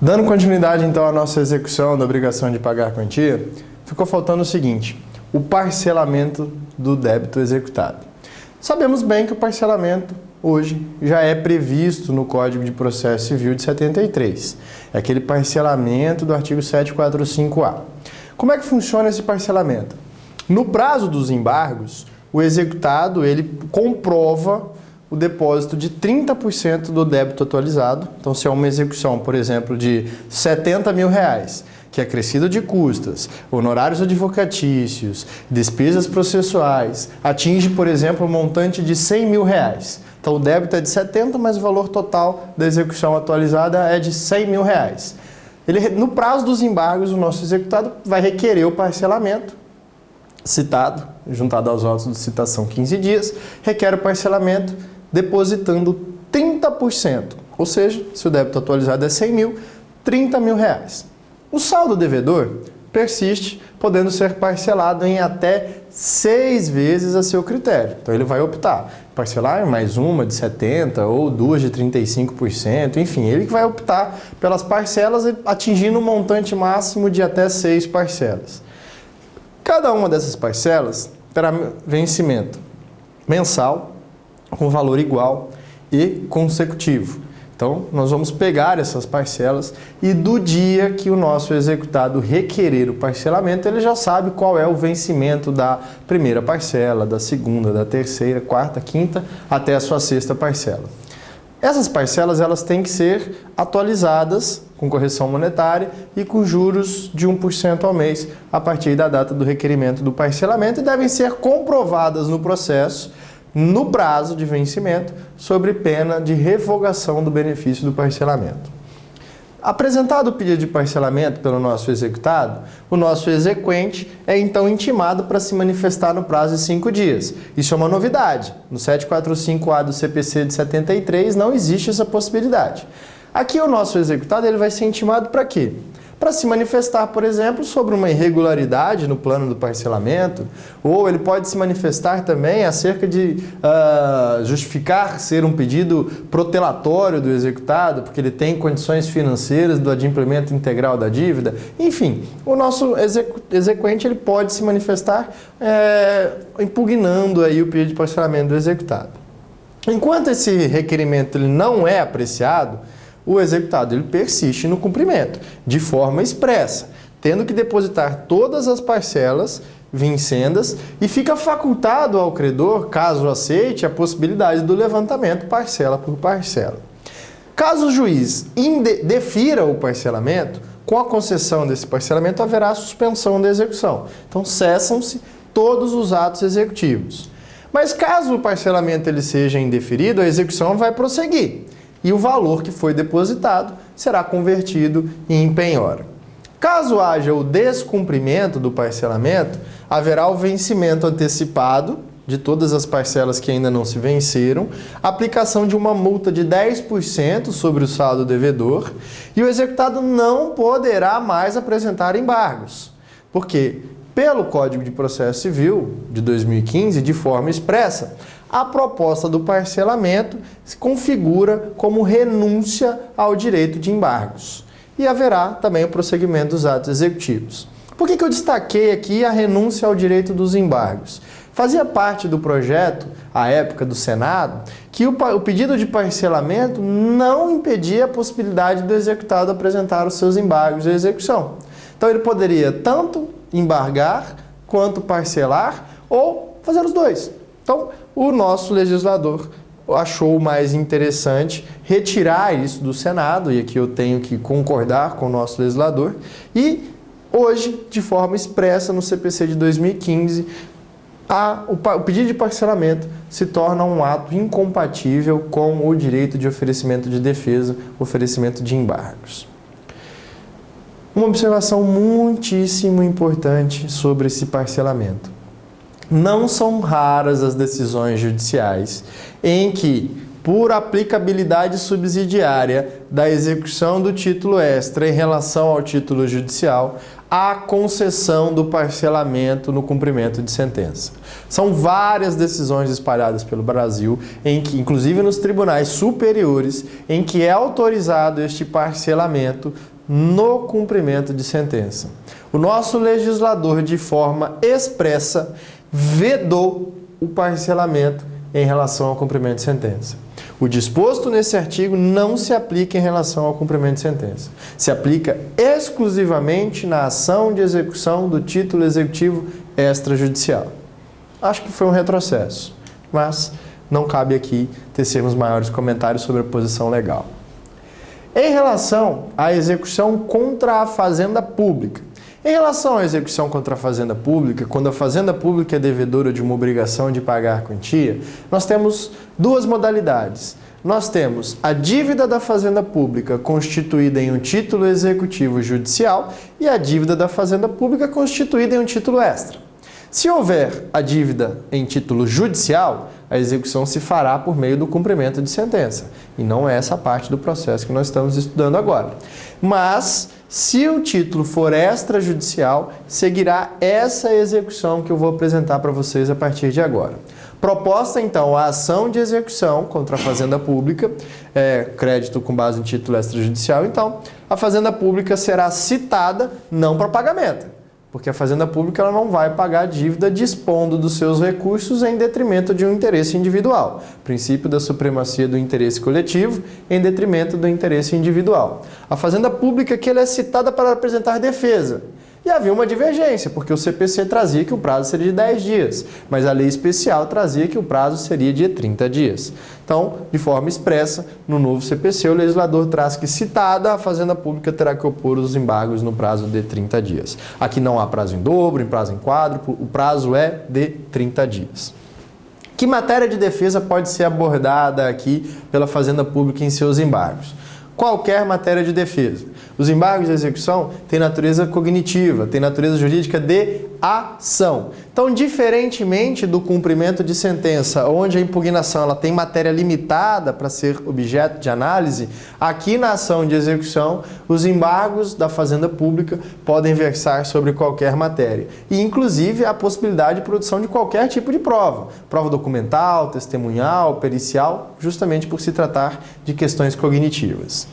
Dando continuidade então à nossa execução da obrigação de pagar a quantia, ficou faltando o seguinte: o parcelamento do débito executado. Sabemos bem que o parcelamento hoje já é previsto no Código de Processo Civil de 73. É aquele parcelamento do artigo 745-A. Como é que funciona esse parcelamento? No prazo dos embargos, o executado ele comprova o depósito de 30% do débito atualizado. Então, se é uma execução, por exemplo, de R$70 mil, que é acrescido de custas, honorários advocatícios, despesas processuais, atinge, por exemplo, um montante de R$100 mil. Então, o débito é de 70, mas o valor total da execução atualizada é de R$100 mil. No prazo dos embargos, o nosso executado vai requerer o parcelamento citado, juntado aos autos de citação 15 dias, requer o parcelamento depositando 30%, ou seja, se o débito atualizado é 100 mil, 30 mil reais. O saldo devedor persiste, podendo ser parcelado em até 6 vezes a seu critério. Então ele vai optar parcelar em mais uma de 70% ou duas de 35%, enfim, ele que vai optar pelas parcelas atingindo um montante máximo de até 6 parcelas. Cada uma dessas parcelas terá vencimento mensal, com valor igual e consecutivo. Então, nós vamos pegar essas parcelas e do dia que o nosso executado requerer o parcelamento, ele já sabe qual é o vencimento da primeira parcela, da segunda, da terceira, quarta, quinta, até a sua sexta parcela. Essas parcelas elas têm que ser atualizadas com correção monetária e com juros de 1% ao mês a partir da data do requerimento do parcelamento e devem ser comprovadas no processo no prazo de vencimento, sobre pena de revogação do benefício do parcelamento. Apresentado o pedido de parcelamento pelo nosso executado, o nosso exequente é então intimado para se manifestar no prazo de 5 dias. Isso é uma novidade. No 745-A do CPC de 73 não existe essa possibilidade. Aqui o nosso executado ele vai ser intimado para quê? Para se manifestar, por exemplo, sobre uma irregularidade no plano do parcelamento, ou ele pode se manifestar também acerca de justificar ser um pedido protelatório do executado, porque ele tem condições financeiras do adimplemento integral da dívida. Enfim, o nosso exequente ele pode se manifestar impugnando aí o pedido de parcelamento do executado. Enquanto esse requerimento ele não é apreciado, o executado ele persiste no cumprimento, de forma expressa, tendo que depositar todas as parcelas vincendas e fica facultado ao credor, caso aceite, a possibilidade do levantamento parcela por parcela. Caso o juiz defira o parcelamento, com a concessão desse parcelamento haverá suspensão da execução. Então cessam-se todos os atos executivos. Mas caso o parcelamento ele seja indeferido, a execução vai prosseguir. E o valor que foi depositado será convertido em penhora. Caso haja o descumprimento do parcelamento, haverá o vencimento antecipado de todas as parcelas que ainda não se venceram, aplicação de uma multa de 10% sobre o saldo devedor e o executado não poderá mais apresentar embargos, porque pelo Código de Processo Civil de 2015, de forma expressa, a proposta do parcelamento se configura como renúncia ao direito de embargos. E haverá também o prosseguimento dos atos executivos. Por que eu destaquei aqui a renúncia ao direito dos embargos? Fazia parte do projeto, à época do Senado, que o pedido de parcelamento não impedia a possibilidade do executado apresentar os seus embargos de execução. Então ele poderia tanto embargar quanto parcelar ou fazer os dois. Então, o nosso legislador achou mais interessante retirar isso do Senado, e aqui eu tenho que concordar com o nosso legislador, e hoje, de forma expressa no CPC de 2015, o pedido de parcelamento se torna um ato incompatível com o direito de oferecimento de defesa, oferecimento de embargos. Uma observação muitíssimo importante sobre esse parcelamento. Não são raras as decisões judiciais em que, por aplicabilidade subsidiária da execução do título extra em relação ao título judicial, há concessão do parcelamento no cumprimento de sentença. São várias decisões espalhadas pelo Brasil, em que, inclusive nos tribunais superiores, em que é autorizado este parcelamento no cumprimento de sentença. O nosso legislador, de forma expressa, vedou o parcelamento em relação ao cumprimento de sentença. O disposto nesse artigo não se aplica em relação ao cumprimento de sentença. Se aplica exclusivamente na ação de execução do título executivo extrajudicial. Acho que foi um retrocesso, mas não cabe aqui tecermos maiores comentários sobre a posição legal. Em relação à execução contra a fazenda pública. Em relação à execução contra a fazenda pública, quando a fazenda pública é devedora de uma obrigação de pagar a quantia, nós temos duas modalidades. Nós temos a dívida da fazenda pública constituída em um título executivo judicial e a dívida da fazenda pública constituída em um título extra. Se houver a dívida em título judicial, a execução se fará por meio do cumprimento de sentença. E não é essa parte do processo que nós estamos estudando agora. Mas, se o título for extrajudicial, seguirá essa execução que eu vou apresentar para vocês a partir de agora. Proposta, então, a ação de execução contra a fazenda pública, crédito com base em título extrajudicial, então, a fazenda pública será citada não para pagamento. Porque a fazenda pública ela não vai pagar a dívida dispondo dos seus recursos em detrimento de um interesse individual. Princípio da supremacia do interesse coletivo em detrimento do interesse individual. A fazenda pública que ela é citada para apresentar defesa. E havia uma divergência, porque o CPC trazia que o prazo seria de 10 dias, mas a lei especial trazia que o prazo seria de 30 dias. Então, de forma expressa, no novo CPC, o legislador traz que, citada, a Fazenda Pública terá que opor os embargos no prazo de 30 dias. Aqui não há prazo em dobro, em prazo em quádruplo, o prazo é de 30 dias. Que matéria de defesa pode ser abordada aqui pela Fazenda Pública em seus embargos? Qualquer matéria de defesa. Os embargos de execução têm natureza cognitiva, têm natureza jurídica de ação. Então, diferentemente do cumprimento de sentença, onde a impugnação ela tem matéria limitada para ser objeto de análise, aqui na ação de execução, os embargos da Fazenda Pública podem versar sobre qualquer matéria. E, inclusive, a possibilidade de produção de qualquer tipo de prova. Prova documental, testemunhal, pericial, justamente por se tratar de questões cognitivas.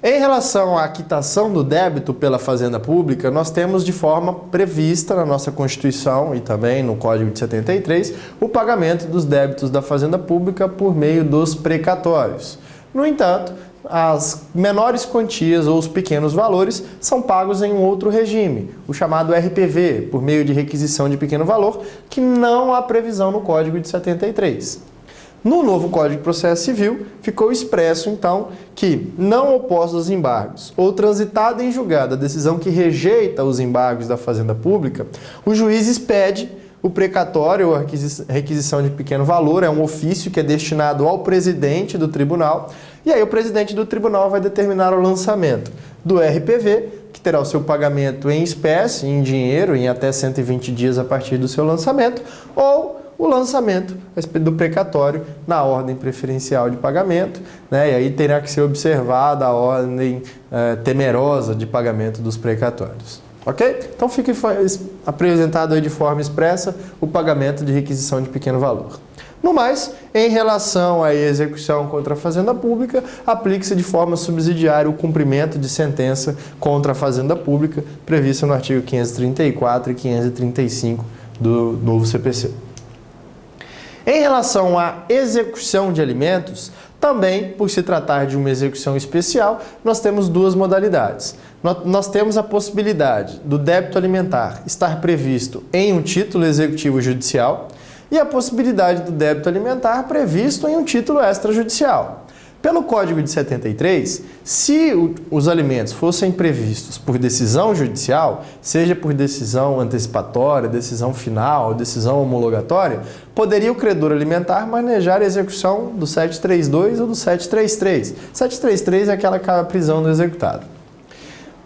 Em relação à quitação do débito pela Fazenda Pública, nós temos de forma prevista na nossa Constituição e também no Código de 73 o pagamento dos débitos da Fazenda Pública por meio dos precatórios. No entanto, as menores quantias ou os pequenos valores são pagos em um outro regime, o chamado RPV, por meio de requisição de pequeno valor, que não há previsão no Código de 73. No novo Código de Processo Civil, ficou expresso, então, que, não opostos aos embargos ou transitada em julgado a decisão que rejeita os embargos da Fazenda Pública, o juiz expede o precatório ou a requisição de pequeno valor, é um ofício que é destinado ao presidente do tribunal, e aí o presidente do tribunal vai determinar o lançamento do RPV, que terá o seu pagamento em espécie, em dinheiro, em até 120 dias a partir do seu lançamento, ou o lançamento do precatório na ordem preferencial de pagamento, né? E aí terá que ser observada a ordem temerosa de pagamento dos precatórios. Ok? Então fica apresentado aí de forma expressa o pagamento de requisição de pequeno valor. No mais, em relação à execução contra a Fazenda Pública, aplique-se de forma subsidiária o cumprimento de sentença contra a Fazenda Pública, prevista no artigo 534 e 535 do novo CPC. Em relação à execução de alimentos, também, por se tratar de uma execução especial, nós temos duas modalidades. Nós temos a possibilidade do débito alimentar estar previsto em um título executivo judicial e a possibilidade do débito alimentar previsto em um título extrajudicial. Pelo Código de 73, se os alimentos fossem previstos por decisão judicial, seja por decisão antecipatória, decisão final, decisão homologatória, poderia o credor alimentar manejar a execução do 732 ou do 733. 733 é aquela que acaba a prisão do executado.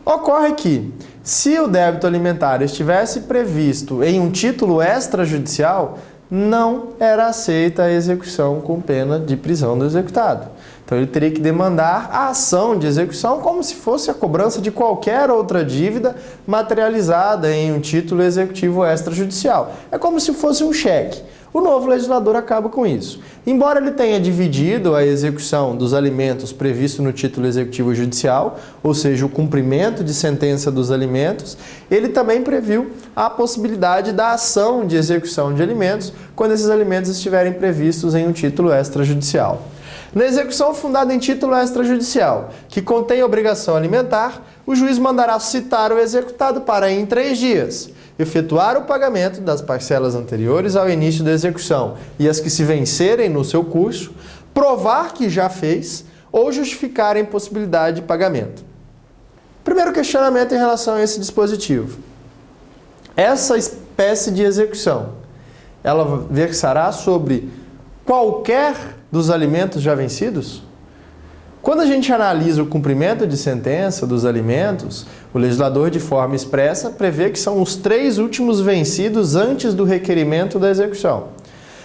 Ocorre que, se o débito alimentar estivesse previsto em um título extrajudicial, não era aceita a execução com pena de prisão do executado. Então ele teria que demandar a ação de execução como se fosse a cobrança de qualquer outra dívida materializada em um título executivo extrajudicial. É como se fosse um cheque. O novo legislador acaba com isso. Embora ele tenha dividido a execução dos alimentos previsto no título executivo judicial, ou seja, o cumprimento de sentença dos alimentos, ele também previu a possibilidade da ação de execução de alimentos quando esses alimentos estiverem previstos em um título extrajudicial. Na execução fundada em título extrajudicial, que contém obrigação alimentar, o juiz mandará citar o executado para, em 3 dias, efetuar o pagamento das parcelas anteriores ao início da execução e as que se vencerem no seu curso, provar que já fez ou justificar a impossibilidade de pagamento. Primeiro questionamento em relação a esse dispositivo. Essa espécie de execução, ela versará sobre qualquer dos alimentos já vencidos? Quando a gente analisa o cumprimento de sentença dos alimentos, o legislador, de forma expressa, prevê que são os 3 últimos vencidos antes do requerimento da execução.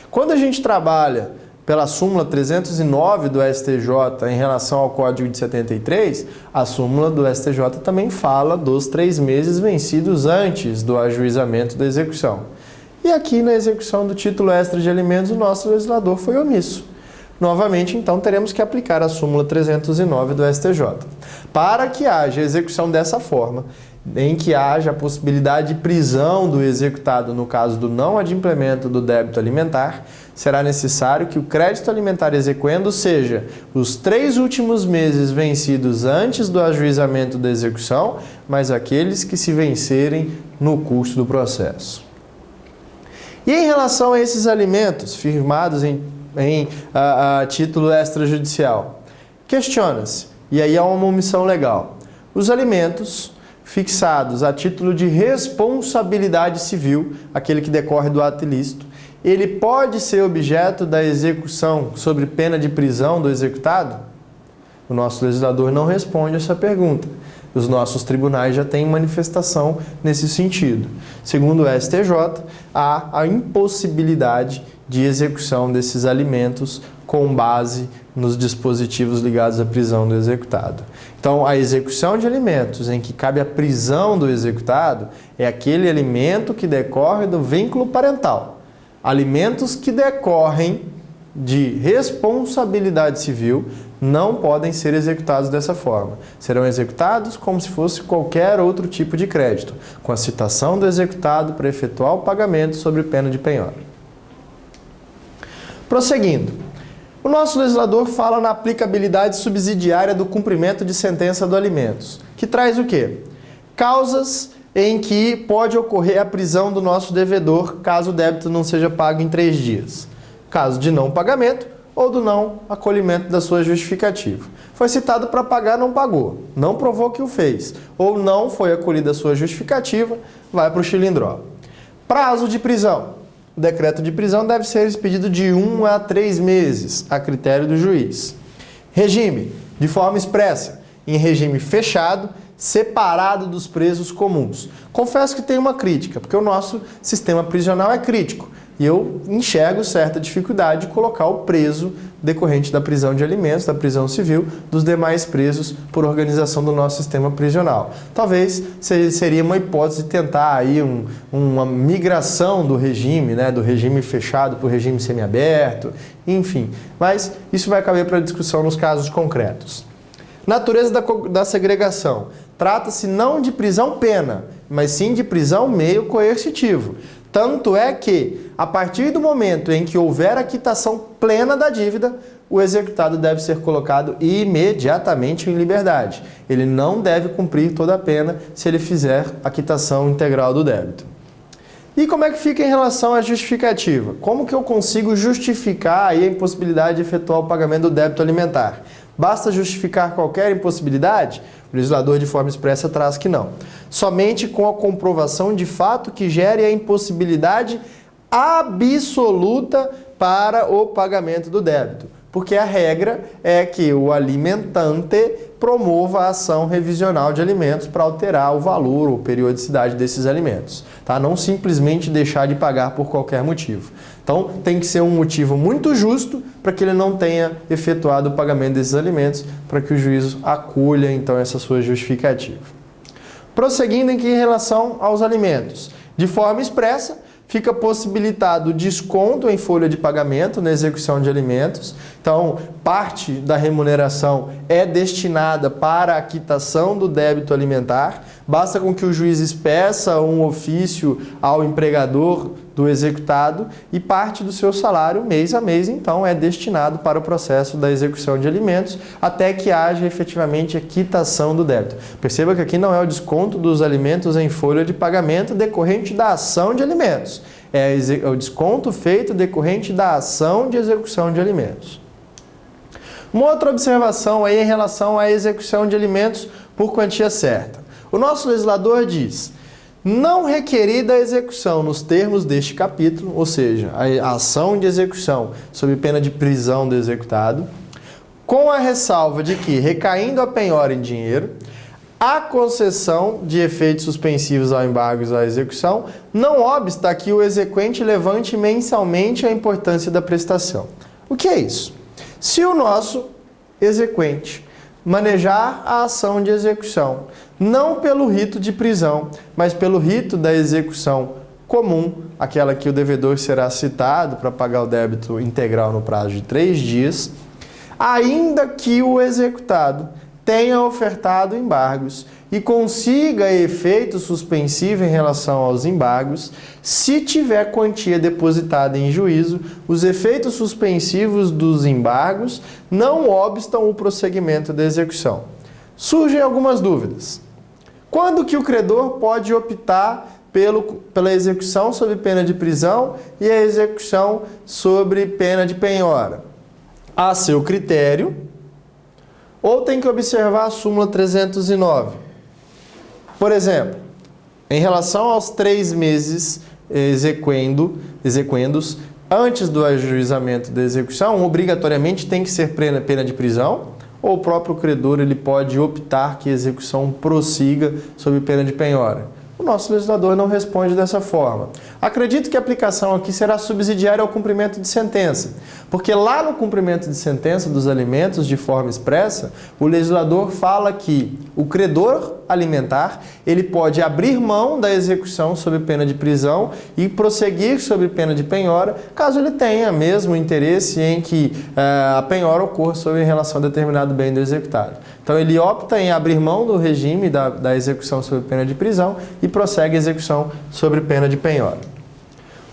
Quando a gente trabalha pela súmula 309 do STJ em relação ao Código de 73, a súmula do STJ também fala dos 3 meses vencidos antes do ajuizamento da execução. E aqui na execução do título extra de alimentos, o nosso legislador foi omisso. Novamente, então, teremos que aplicar a súmula 309 do STJ. Para que haja execução dessa forma, em que haja a possibilidade de prisão do executado no caso do não adimplemento do débito alimentar, será necessário que o crédito alimentar exequendo seja os 3 últimos meses vencidos antes do ajuizamento da execução, mas aqueles que se vencerem no curso do processo. E em relação a esses alimentos firmados em título extrajudicial, questiona-se, e aí há uma omissão legal, os alimentos fixados a título de responsabilidade civil, aquele que decorre do ato ilícito, ele pode ser objeto da execução sob pena de prisão do executado? O nosso legislador não responde essa pergunta. Os nossos tribunais já têm manifestação nesse sentido. Segundo o STJ, há a impossibilidade de execução desses alimentos com base nos dispositivos ligados à prisão do executado. Então, a execução de alimentos em que cabe a prisão do executado é aquele alimento que decorre do vínculo parental. Alimentos que decorrem de responsabilidade civil não podem ser executados dessa forma. Serão executados como se fosse qualquer outro tipo de crédito, com a citação do executado para efetuar o pagamento sob pena de penhora. Prosseguindo, o nosso legislador fala na aplicabilidade subsidiária do cumprimento de sentença do alimentos, que traz o quê? Causas em que pode ocorrer a prisão do nosso devedor caso o débito não seja pago em 3 dias. Caso de não pagamento ou do não acolhimento da sua justificativa. Foi citado para pagar, não pagou, não provou que o fez, ou não foi acolhida a sua justificativa, vai para o xilindró. Prazo de prisão. O decreto de prisão deve ser expedido de 1 a 3 meses, a critério do juiz. Regime, de forma expressa, em regime fechado, separado dos presos comuns. Confesso que tenho uma crítica, porque o nosso sistema prisional é crítico. E eu enxergo certa dificuldade de colocar o preso decorrente da prisão de alimentos, da prisão civil, dos demais presos por organização do nosso sistema prisional. Talvez seria uma hipótese de tentar aí uma migração do regime, né, do regime fechado para o regime semiaberto, enfim. Mas isso vai caber para discussão nos casos concretos. Natureza da segregação. Trata-se não de prisão-pena, mas sim de prisão meio coercitivo. Tanto é que, a partir do momento em que houver a quitação plena da dívida, o executado deve ser colocado imediatamente em liberdade. Ele não deve cumprir toda a pena se ele fizer a quitação integral do débito. E como é que fica em relação à justificativa? Como que eu consigo justificar aí a impossibilidade de efetuar o pagamento do débito alimentar? Basta justificar qualquer impossibilidade? O legislador, de forma expressa, traz que não. Somente com a comprovação de fato que gere a impossibilidade absoluta para o pagamento do débito. Porque a regra é que o alimentante promova a ação revisional de alimentos para alterar o valor ou periodicidade desses alimentos. Tá? Não simplesmente deixar de pagar por qualquer motivo. Então, tem que ser um motivo muito justo para que ele não tenha efetuado o pagamento desses alimentos, para que o juízo acolha então essa sua justificativa. Prosseguindo aqui em relação aos alimentos, de forma expressa, fica possibilitado o desconto em folha de pagamento na execução de alimentos. Então, parte da remuneração é destinada para a quitação do débito alimentar. Basta com que o juiz peça um ofício ao empregador do executado e parte do seu salário, mês a mês, então, é destinado para o processo da execução de alimentos até que haja efetivamente a quitação do débito. Perceba que aqui não é o desconto dos alimentos em folha de pagamento decorrente da ação de alimentos. É o desconto feito decorrente da ação de execução de alimentos. Uma outra observação aí em relação à execução de alimentos por quantia certa. O nosso legislador diz: não requerida a execução nos termos deste capítulo, ou seja, a ação de execução sob pena de prisão do executado, com a ressalva de que, recaindo a penhora em dinheiro, a concessão de efeitos suspensivos ao embargo e à execução, não obsta que o exequente levante mensalmente a importância da prestação. O que é isso? Se o nosso exequente manejar a ação de execução, não pelo rito de prisão, mas pelo rito da execução comum, aquela que o devedor será citado para pagar o débito integral no prazo de 3 dias, ainda que o executado tenha ofertado embargos e consiga efeito suspensivo em relação aos embargos, se tiver quantia depositada em juízo, os efeitos suspensivos dos embargos não obstam o prosseguimento da execução. Surgem algumas dúvidas. Quando que o credor pode optar pela execução sob pena de prisão e a execução sob pena de penhora? A seu critério, ou tem que observar a súmula 309. Por exemplo, em relação aos 3 meses exequendos antes do ajuizamento da execução, obrigatoriamente tem que ser pena de prisão, ou o próprio credor ele pode optar que a execução prossiga sob pena de penhora. O nosso legislador não responde dessa forma. Acredito que a aplicação aqui será subsidiária ao cumprimento de sentença, porque lá no cumprimento de sentença dos alimentos de forma expressa, o legislador fala que o credor alimentar ele pode abrir mão da execução sob pena de prisão e prosseguir sob pena de penhora, caso ele tenha mesmo interesse em que a penhora ocorra sob relação a determinado bem do executado. Então ele opta em abrir mão do regime da execução sob pena de prisão e prossegue a execução sob pena de penhora.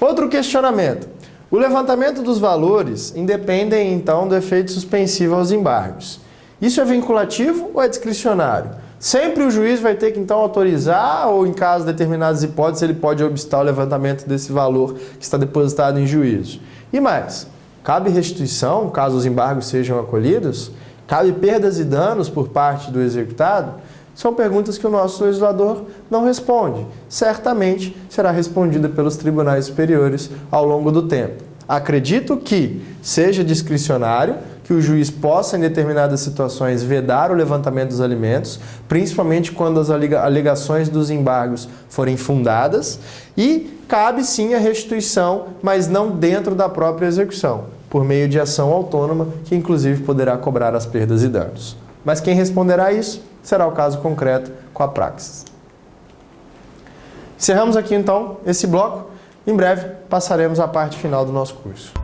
Outro questionamento. O levantamento dos valores independem então do efeito suspensivo aos embargos. Isso é vinculativo ou é discricionário? Sempre o juiz vai ter que então autorizar ou em caso de determinadas hipóteses ele pode obstar o levantamento desse valor que está depositado em juízo. E mais, cabe restituição caso os embargos sejam acolhidos? Cabe perdas e danos por parte do executado? São perguntas que o nosso legislador não responde. Certamente será respondida pelos tribunais superiores ao longo do tempo. Acredito que seja discricionário, que o juiz possa, em determinadas situações, vedar o levantamento dos alimentos, principalmente quando as alegações dos embargos forem fundadas, e cabe sim a restituição, mas não dentro da própria execução, por meio de ação autônoma, que inclusive poderá cobrar as perdas e danos. Mas quem responderá isso será o caso concreto com a praxis. Encerramos aqui então esse bloco. Em breve passaremos à parte final do nosso curso.